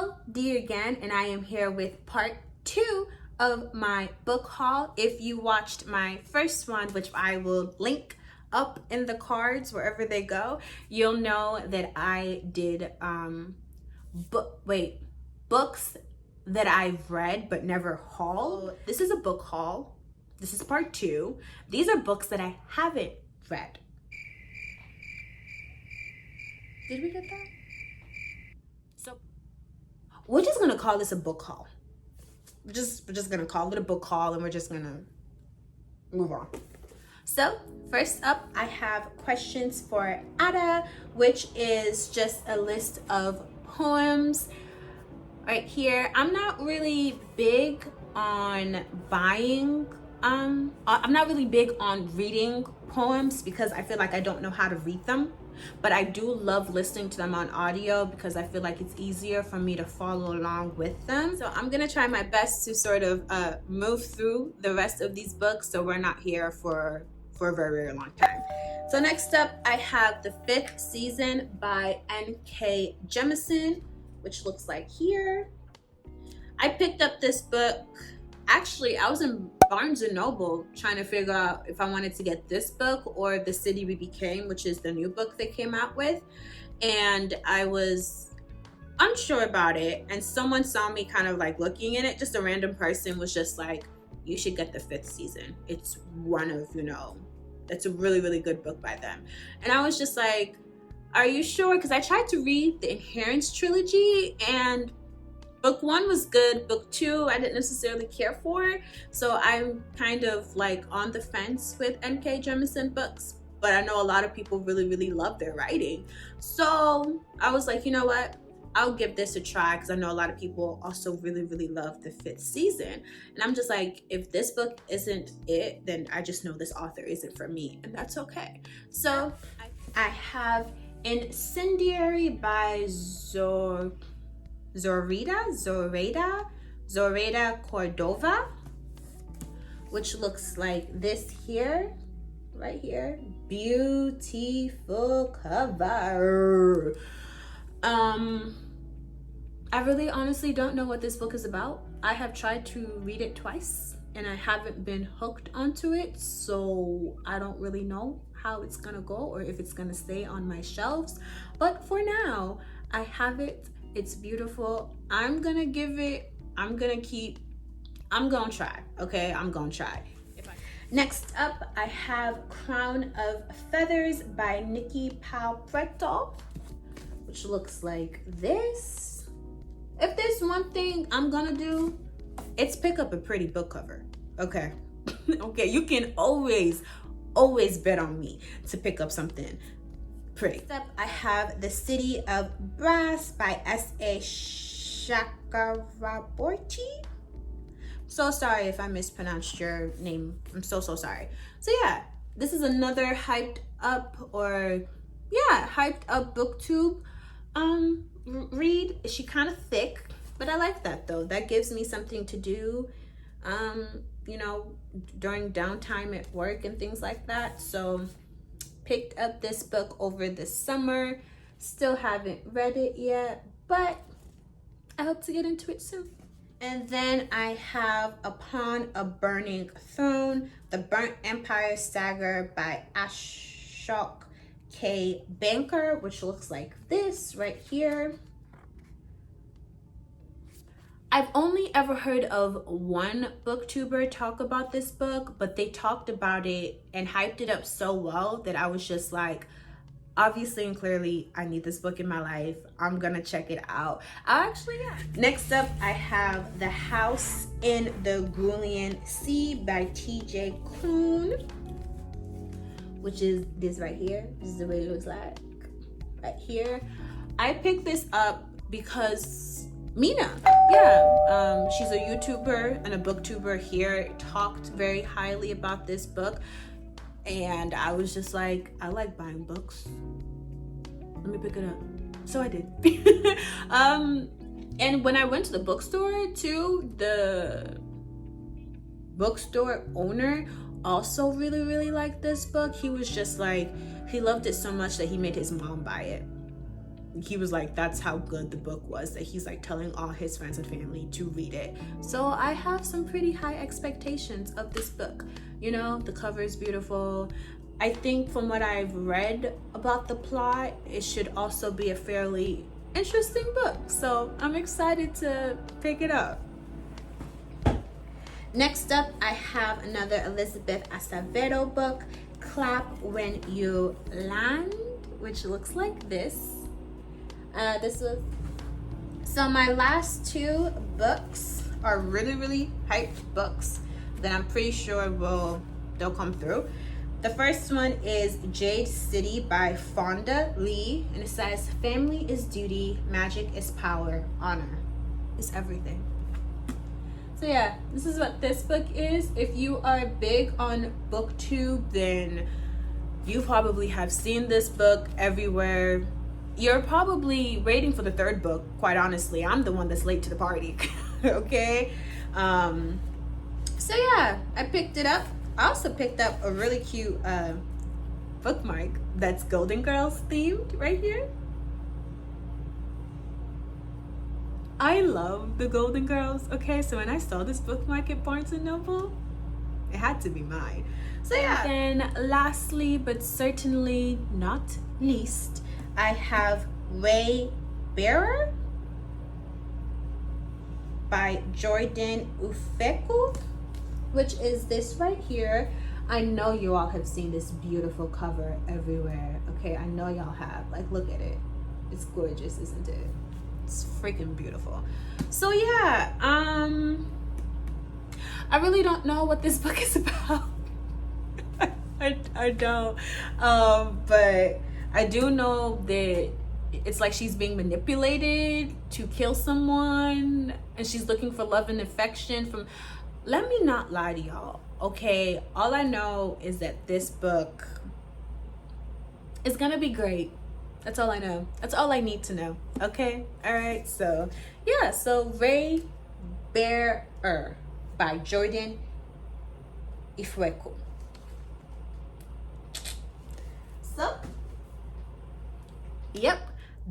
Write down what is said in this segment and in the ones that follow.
Hello, Deee again, and I am here with part 2 of my book haul. If you watched my first one, which I will link up in the cards wherever they go, you'll know that I did books that I've read but never hauled. This is a book haul. This is part 2. These are books that I haven't read. Did we get that? So we're just gonna call this a book haul. We're just gonna call it a book haul, and we're just gonna move on. So first up, I have questions for Ada, which is just a list of poems right here. I'm not really big on buying. I'm not really big on reading poems because I feel like I don't know how to read them. But I do love listening to them on audio because I feel like it's easier for me to follow along with them. So I'm gonna try my best to sort of move through the rest of these books so we're not here for a very, very long time. So next up, I have The Fifth Season by N.K. Jemisin, which looks like here. I picked up this book. Actually, I was in Barnes & Noble trying to figure out if I wanted to get this book or The City We Became, which is the new book they came out with. And I was unsure about it. And someone saw me kind of like looking in it. Just a random person was just like, you should get The Fifth Season. It's one of, it's a really, really good book by them. And I was just like, are you sure? Because I tried to read the Inherence trilogy and book 1 was good. Book 2, I didn't necessarily care for. So I'm kind of like on the fence with N.K. Jemisin books, but I know a lot of people really, really love their writing. So I was like, you know what? I'll give this a try because I know a lot of people also really, really love The Fifth Season. And I'm just like, if this book isn't it, then I just know this author isn't for me, and that's okay. So I have Incendiary by Zoraida Cordova, which looks like this here, right here. Beautiful cover. I really honestly don't know what this book is about. I have tried to read it twice and I haven't been hooked onto it, so I don't really know how it's gonna go or if it's gonna stay on my shelves. But for now, I have it. It's beautiful. I'm gonna try, okay? I'm gonna try. Next up, I have Crown of Feathers by Nikki Palpreto, which looks like this. If there's one thing I'm gonna do, it's pick up a pretty book cover, okay? Okay, you can always bet on me to pick up something pretty. Next up, I have The City of Brass by S.A. Chakraborty. So sorry if I mispronounced your name. I'm so sorry. So yeah, this is another hyped up booktube read. She kind of thick, but I like that though. That gives me something to do during downtime at work and things like that. So picked up this book over the summer. Still haven't read it yet, but I hope to get into it soon. And then I have Upon a Burning Throne, The Burnt Empire Saga by Ashok K. Banker, which looks like this right here. I've only ever heard of one booktuber talk about this book, but they talked about it and hyped it up so well that I was just like, obviously and clearly, I need this book in my life. I'm gonna check it out. Next up, I have The House in the Gullion Sea by T.J. Kuhn, which is this right here. This is the way it looks like right here. I picked this up because Mina, she's a YouTuber and a booktuber here, talked very highly about this book, and I was just like, I like buying books. Let me pick it up. So I did. And when I went to the bookstore too, the bookstore owner also really, really liked this book. He was just like, he loved it so much that he made his mom buy it. he was like, that's how good the book was, that he's like telling all his friends and family to read it. So I have some pretty high expectations of this book. You know, the cover is beautiful. I think from what I've read about the plot, it should also be a fairly interesting book. So I'm excited to pick it up. Next up, I have another Elizabeth Acevedo book, Clap When You Land, which looks like this. So my last two books are really hyped books that I'm pretty sure they'll come through. The first one is Jade City by Fonda Lee, and it says, family is duty, magic is power, honor is everything. So yeah, this is what this book is. If you are big on BookTube, then you probably have seen this book everywhere. You're probably waiting for the third book, quite honestly. I'm the one that's late to the party. Okay? So yeah, I picked it up. I also picked up a really cute bookmark that's Golden Girls themed right here. I love the Golden Girls. Okay, so when I saw this bookmark at Barnes & Noble, it had to be mine. So yeah. And then lastly, but certainly not least, I have Raybearer by Jordan Ufeku, which is this right here. I know you all have seen this beautiful cover everywhere. Okay, I know y'all have. Like, look at it. It's gorgeous, isn't it? It's freaking beautiful. So yeah, I really don't know what this book is about. I don't. But I do know that it's like she's being manipulated to kill someone, and she's looking for love and affection from. Let me not lie to y'all, okay? All I know is that this book is gonna be great. That's all I know. That's all I need to know, okay? All right, so yeah, so Raybearer by Jordan Ufeku. So, yep,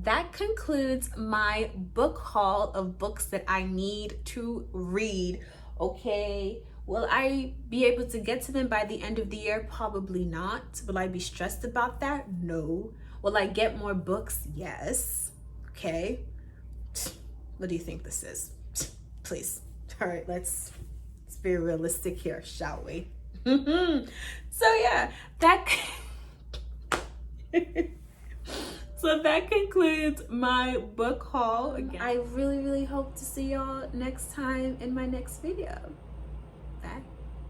that concludes my book haul of books that I need to read. Okay, will I be able to get to them by the end of the year? Probably not. Will I be stressed about that? No. Will I get more books? Yes. Okay. What do you think this is? Please. All right, let's be realistic here, shall we? So yeah, so that concludes my book haul. Again, I really hope to see y'all next time in my next video. Bye.